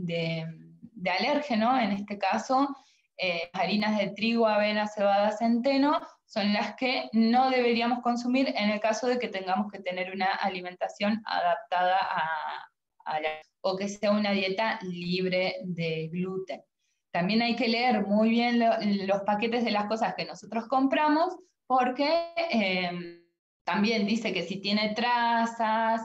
alérgeno, en este caso harinas de trigo, avena, cebada, centeno, son las que no deberíamos consumir en el caso de que tengamos que tener una alimentación adaptada o que sea una dieta libre de gluten. También hay que leer muy bien los paquetes de las cosas que nosotros compramos, porque también dice que si tiene trazas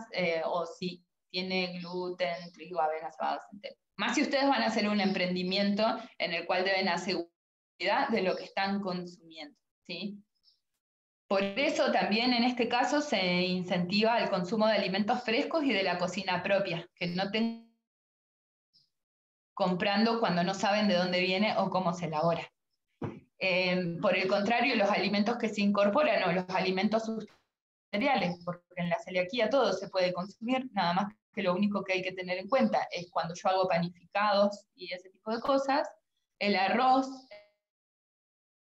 o si tiene gluten, trigo, avena, cebada, centeno. Más si ustedes van a hacer un emprendimiento en el cual deben asegurar de lo que están consumiendo, ¿sí? Por eso también en este caso se incentiva el consumo de alimentos frescos y de la cocina propia, que no tengan comprando cuando no saben de dónde viene o cómo se elabora. Por el contrario, los alimentos que se incorporan o los alimentos cereales, porque en la celiaquía todo se puede consumir, nada más que lo único que hay que tener en cuenta es cuando yo hago panificados y ese tipo de cosas, el arroz,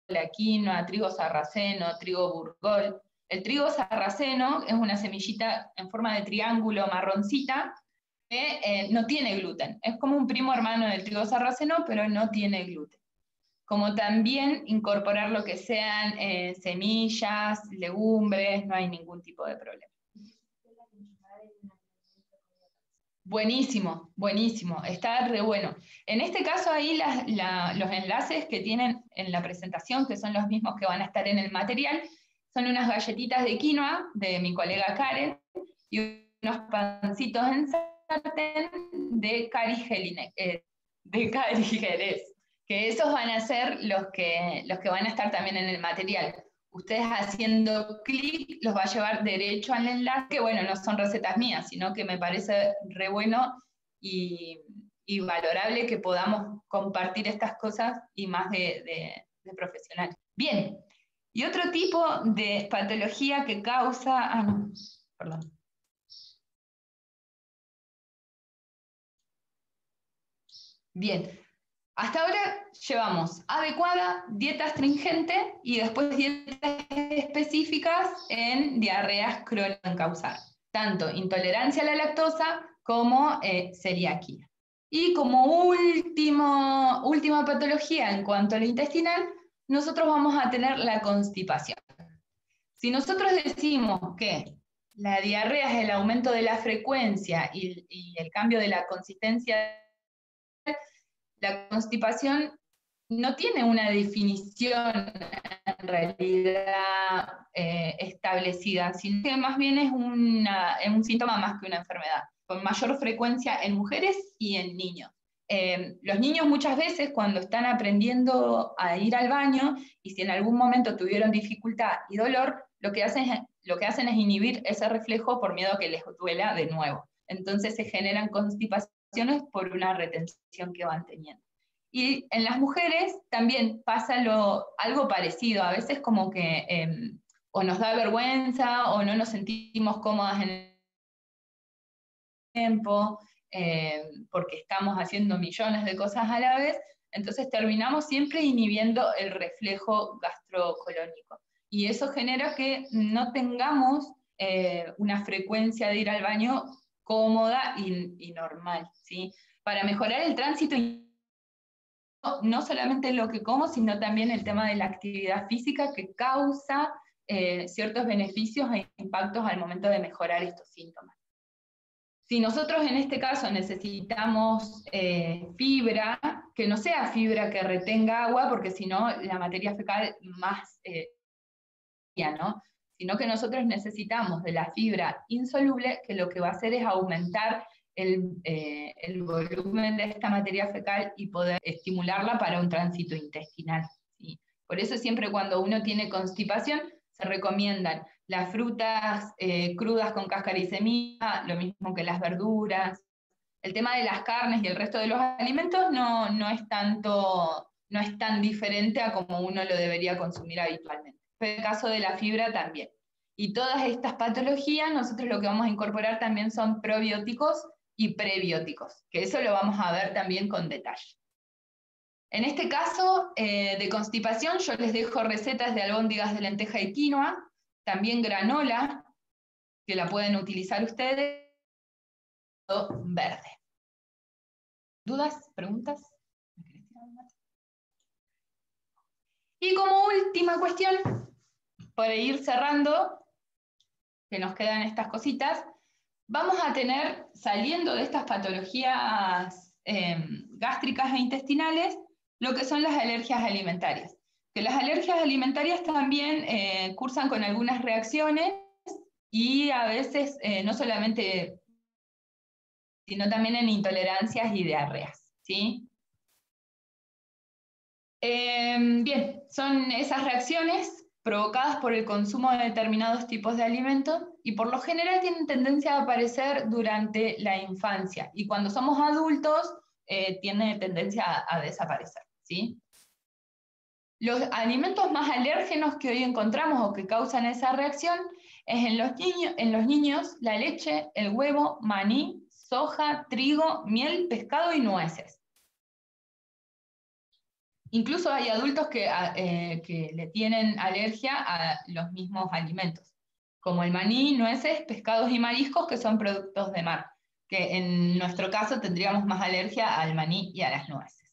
la quinoa, trigo sarraceno, trigo burgol. El trigo sarraceno es una semillita en forma de triángulo marroncita, que no tiene gluten. Es como un primo hermano del trigo sarraceno, pero no tiene gluten. Como también incorporar lo que sean semillas, legumbres, no hay ningún tipo de problema. Buenísimo, buenísimo, está re bueno. En este caso ahí los enlaces que tienen en la presentación, que son los mismos que van a estar en el material, son unas galletitas de quinoa de mi colega Karen y unos pancitos en sartén de Cari Jerez, que esos van a ser los que van a estar también en el material. Ustedes haciendo clic los va a llevar derecho al enlace, que bueno, no son recetas mías, sino que me parece re bueno y valorable que podamos compartir estas cosas y más de profesionales. Bien, y otro tipo de patología que causa... no, perdón. Bien. Hasta ahora llevamos adecuada, dieta astringente y después dietas específicas en diarreas crónico-causales, tanto intolerancia a la lactosa como celiaquía. Y como última patología en cuanto a lo intestinal, nosotros vamos a tener la constipación. Si nosotros decimos que la diarrea es el aumento de la frecuencia y el cambio de la consistencia, la constipación no tiene una definición en realidad establecida, sino que más bien es un síntoma más que una enfermedad, con mayor frecuencia en mujeres y en niños. Los niños muchas veces cuando están aprendiendo a ir al baño y si en algún momento tuvieron dificultad y dolor, lo que hacen es inhibir ese reflejo por miedo a que les duela de nuevo. Entonces se generan constipaciones por una retención que van teniendo. Y en las mujeres también pasa algo parecido, a veces como que o nos da vergüenza o no nos sentimos cómodas en el tiempo, porque estamos haciendo millones de cosas a la vez, entonces terminamos siempre inhibiendo el reflejo gastrocolónico. Y eso genera que no tengamos una frecuencia de ir al baño cómoda y normal, ¿sí? Para mejorar el tránsito, no solamente lo que como, sino también el tema de la actividad física que causa ciertos beneficios e impactos al momento de mejorar estos síntomas. Si nosotros en este caso necesitamos fibra, que no sea fibra que retenga agua, porque si no la materia fecal más, ¿no? Sino que nosotros necesitamos de la fibra insoluble, que lo que va a hacer es aumentar el volumen de esta materia fecal y poder estimularla para un tránsito intestinal, ¿sí? Por eso siempre cuando uno tiene constipación, se recomiendan las frutas crudas con cáscara y semilla, lo mismo que las verduras. El tema de las carnes y el resto de los alimentos no es tan diferente a como uno lo debería consumir habitualmente. En el caso de la fibra también. Y todas estas patologías, nosotros lo que vamos a incorporar también son probióticos y prebióticos, que eso lo vamos a ver también con detalle. En este caso de constipación, yo les dejo recetas de albóndigas de lenteja y quinoa, también granola, que la pueden utilizar ustedes, verde. ¿Dudas? ¿Preguntas? Y como última cuestión, para ir cerrando, que nos quedan estas cositas, vamos a tener, saliendo de estas patologías gástricas e intestinales, lo que son las alergias alimentarias. Que las alergias alimentarias también cursan con algunas reacciones y a veces no solamente, sino también en intolerancias y diarreas, ¿sí? Bien, son esas reacciones provocadas por el consumo de determinados tipos de alimentos y por lo general tienen tendencia a aparecer durante la infancia y cuando somos adultos tiene tendencia a desaparecer, ¿sí? Los alimentos más alérgenos que hoy encontramos o que causan esa reacción es en los niños la leche, el huevo, maní, soja, trigo, miel, pescado y nueces. Incluso hay adultos que le tienen alergia a los mismos alimentos, como el maní, nueces, pescados y mariscos, que son productos de mar. que en nuestro caso tendríamos más alergia al maní y a las nueces.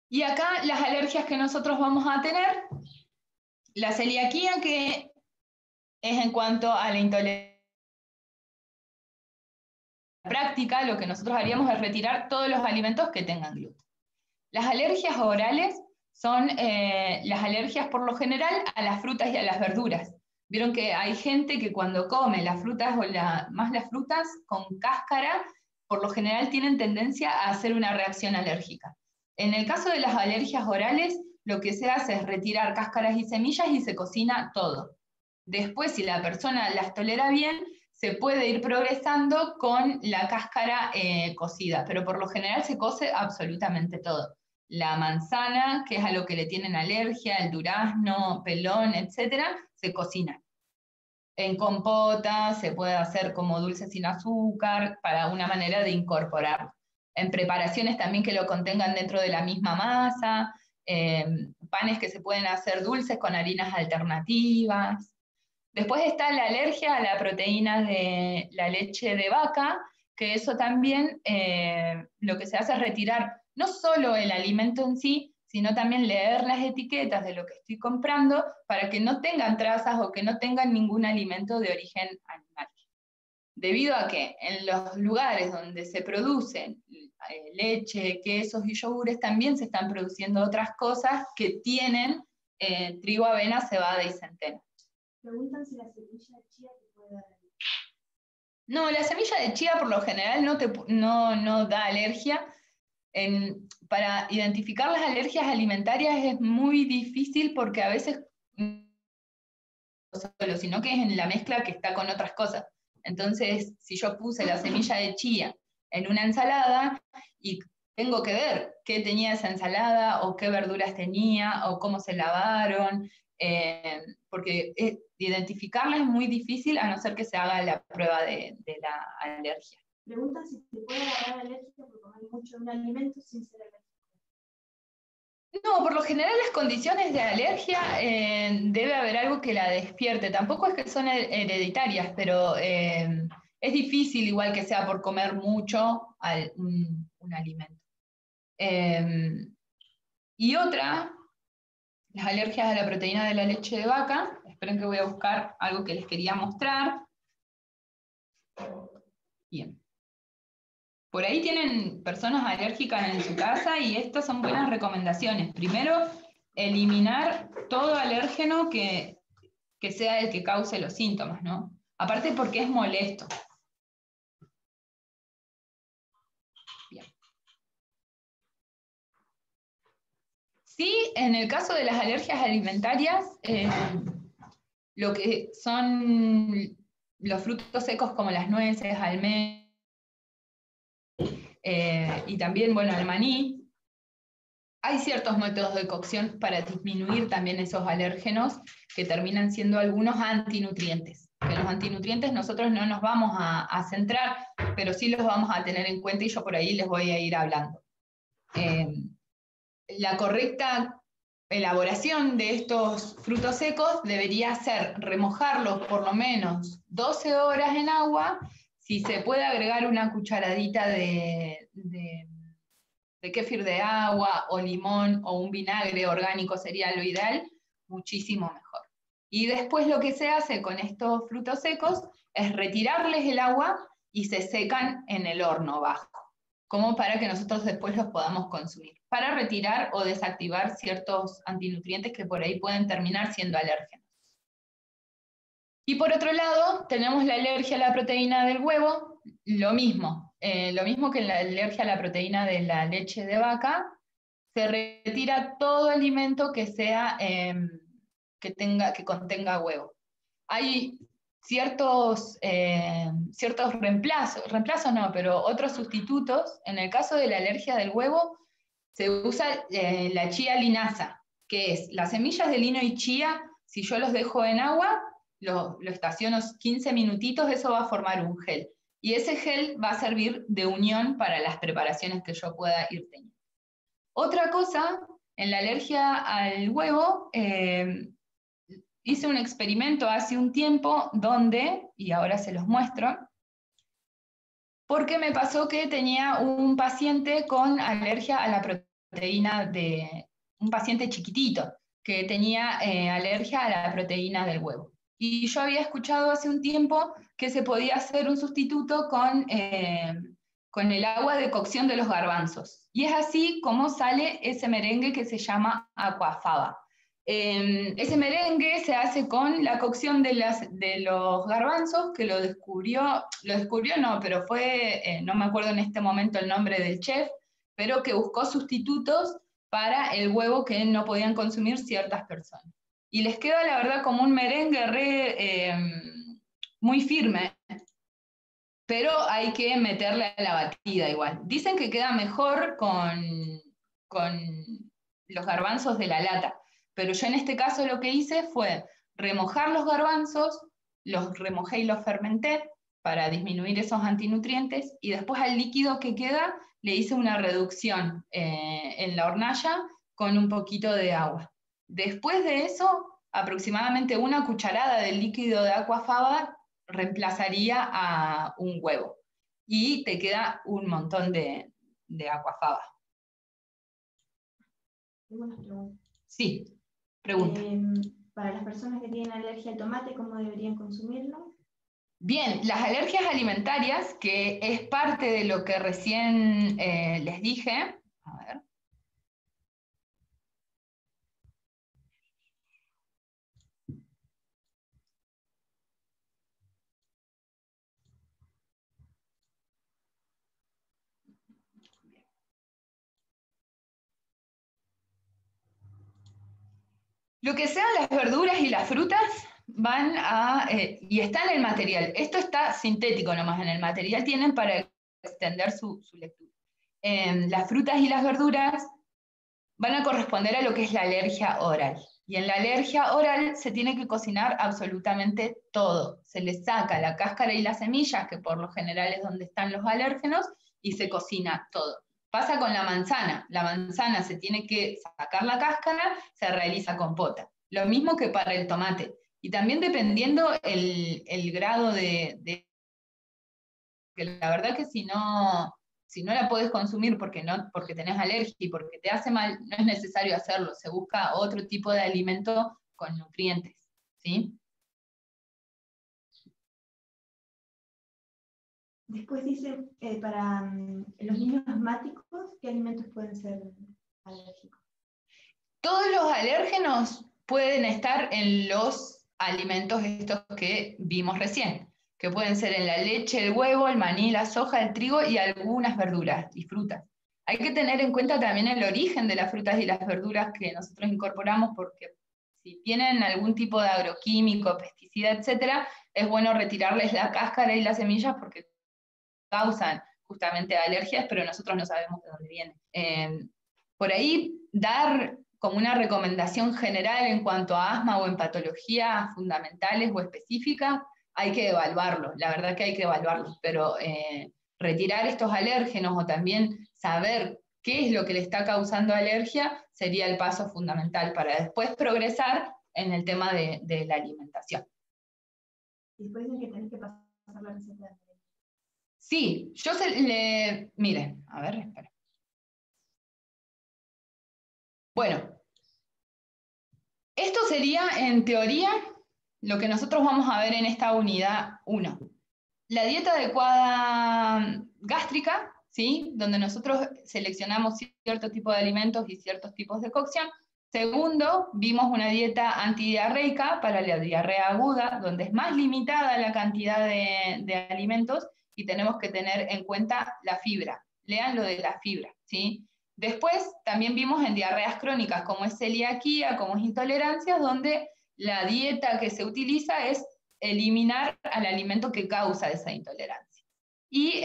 Y acá las alergias que nosotros vamos a tener, la celiaquía, que es en cuanto a la intolerancia práctica, lo que nosotros haríamos es retirar todos los alimentos que tengan gluten. Las alergias orales son las alergias por lo general a las frutas y a las verduras. Vieron que hay gente que cuando come las frutas, más las frutas con cáscara, por lo general tienen tendencia a hacer una reacción alérgica. En el caso de las alergias orales, lo que se hace es retirar cáscaras y semillas y se cocina todo. Después, si la persona las tolera bien, se puede ir progresando con la cáscara cocida, pero por lo general se cose absolutamente todo. La manzana, que es a lo que le tienen alergia, el durazno, pelón, etcétera, se cocina. En compota se puede hacer como dulce sin azúcar, para una manera de incorporarlo. En preparaciones también que lo contengan dentro de la misma masa, panes que se pueden hacer dulces con harinas alternativas. Después está la alergia a la proteína de la leche de vaca, que eso también lo que se hace es retirar no solo el alimento en sí, sino también leer las etiquetas de lo que estoy comprando para que no tengan trazas o que no tengan ningún alimento de origen animal. Debido a que en los lugares donde se producen leche, quesos y yogures también se están produciendo otras cosas que tienen trigo, avena, cebada y centeno. Preguntan si la semilla de chía te puede dar alergia. No, la semilla de chía por lo general no da alergia. Para identificar las alergias alimentarias es muy difícil porque a veces no solo, sino que es en la mezcla que está con otras cosas. Entonces, si yo puse la semilla de chía en una ensalada y tengo que ver qué tenía esa ensalada o qué verduras tenía o cómo se lavaron, porque identificarla es muy difícil a no ser que se haga la prueba de la alergia. Preguntan si te puede dar alergia por comer mucho de un alimento sin ser alérgico. No, por lo general las condiciones de alergia debe haber algo que la despierte. Tampoco es que son hereditarias, pero es difícil igual que sea por comer mucho un alimento. Y otra, las alergias a la proteína de la leche de vaca. Esperen que voy a buscar algo que les quería mostrar. Bien. Por ahí tienen personas alérgicas en su casa y estas son buenas recomendaciones. Primero, eliminar todo alérgeno que sea el que cause los síntomas, ¿no? Aparte porque es molesto. Bien. Sí, en el caso de las alergias alimentarias, lo que son los frutos secos como las nueces, almendras, y también, bueno, el maní, hay ciertos métodos de cocción para disminuir también esos alérgenos que terminan siendo algunos antinutrientes. Que los antinutrientes nosotros no nos vamos a centrar, pero sí los vamos a tener en cuenta y yo por ahí les voy a ir hablando. La correcta elaboración de estos frutos secos debería ser remojarlos por lo menos 12 horas en agua. Si se puede agregar una cucharadita de kéfir de agua o limón o un vinagre orgánico sería lo ideal, muchísimo mejor. Y después lo que se hace con estos frutos secos es retirarles el agua y se secan en el horno bajo, como para que nosotros después los podamos consumir, para retirar o desactivar ciertos antinutrientes que por ahí pueden terminar siendo alérgenos. Y por otro lado, tenemos la alergia a la proteína del huevo, lo mismo que la alergia a la proteína de la leche de vaca, se retira todo alimento que sea, que contenga huevo. Hay ciertos reemplazos no, pero otros sustitutos. En el caso de la alergia del huevo, se usa la chía linaza, que es las semillas de lino y chía. Si yo los dejo en agua, lo estaciono 15 minutitos, eso va a formar un gel. Y ese gel va a servir de unión para las preparaciones que yo pueda ir teniendo. Otra cosa, en la alergia al huevo, hice un experimento hace un tiempo donde, y ahora se los muestro, porque me pasó que tenía un paciente con alergia a la proteína un paciente chiquitito, que tenía alergia a la proteína del huevo. Y yo había escuchado hace un tiempo que se podía hacer un sustituto con el agua de cocción de los garbanzos. Y es así como sale ese merengue que se llama aquafaba. Ese merengue se hace con la cocción de los garbanzos, que lo descubrió no, pero fue, no me acuerdo en este momento el nombre del chef, pero que buscó sustitutos para el huevo que no podían consumir ciertas personas. Y les queda, la verdad, como un merengue muy firme, pero hay que meterle a la batida igual. Dicen que queda mejor con los garbanzos de la lata, pero yo en este caso lo que hice fue remojar los garbanzos, los remojé y los fermenté para disminuir esos antinutrientes, y después al líquido que queda le hice una reducción en la hornalla con un poquito de agua. Después de eso, aproximadamente una cucharada del líquido de aquafaba reemplazaría a un huevo, y te queda un montón de aquafaba. Tengo unas preguntas. Sí, pregunta. Para las personas que tienen alergia al tomate, ¿cómo deberían consumirlo? Bien, las alergias alimentarias, que es parte de lo que recién les dije, a ver. Lo que sean las verduras y las frutas van a, y está en el material, esto está sintético nomás en el material, tienen para extender su lectura. Las frutas y las verduras van a corresponder a lo que es la alergia oral. Y en la alergia oral se tiene que cocinar absolutamente todo. Se le saca la cáscara y las semillas, que por lo general es donde están los alérgenos, y se cocina todo. Pasa con la manzana se tiene que sacar la cáscara, se realiza compota. Lo mismo que para el tomate. Y también dependiendo el grado que la verdad que si no la podés consumir porque tenés alergia y porque te hace mal, no es necesario hacerlo, se busca otro tipo de alimento con nutrientes, ¿sí? Después dice, para los niños asmáticos, ¿qué alimentos pueden ser alérgicos? Todos los alérgenos pueden estar en los alimentos estos que vimos recién, que pueden ser en la leche, el huevo, el maní, la soja, el trigo y algunas verduras y frutas. Hay que tener en cuenta también el origen de las frutas y las verduras que nosotros incorporamos, porque si tienen algún tipo de agroquímico, pesticida, etcétera, es bueno retirarles la cáscara y las semillas porque causan justamente alergias, pero nosotros no sabemos de dónde vienen. Por ahí, dar como una recomendación general en cuanto a asma o en patologías fundamentales o específicas, hay que evaluarlo, la verdad que hay que evaluarlo, pero retirar estos alérgenos o también saber qué es lo que le está causando alergia sería el paso fundamental para después progresar en el tema de la alimentación. Y después dicen que tenés que pasar la receta de... Sí, miren, a ver, espera. Bueno, esto sería, en teoría, lo que nosotros vamos a ver en esta unidad 1. La dieta adecuada gástrica, ¿sí? Donde nosotros seleccionamos cierto tipo de alimentos y ciertos tipos de cocción. Segundo, vimos una dieta antidiarreica para la diarrea aguda, donde es más limitada la cantidad de alimentos y tenemos que tener en cuenta la fibra. Lean lo de la fibra, ¿sí? Después también vimos en diarreas crónicas, como es celiaquía, como es intolerancia, donde la dieta que se utiliza es eliminar al alimento que causa esa intolerancia. Y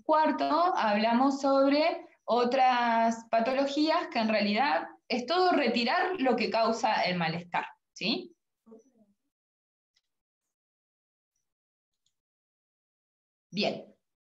cuarto, hablamos sobre otras patologías que en realidad es todo retirar lo que causa el malestar, ¿sí? Bien.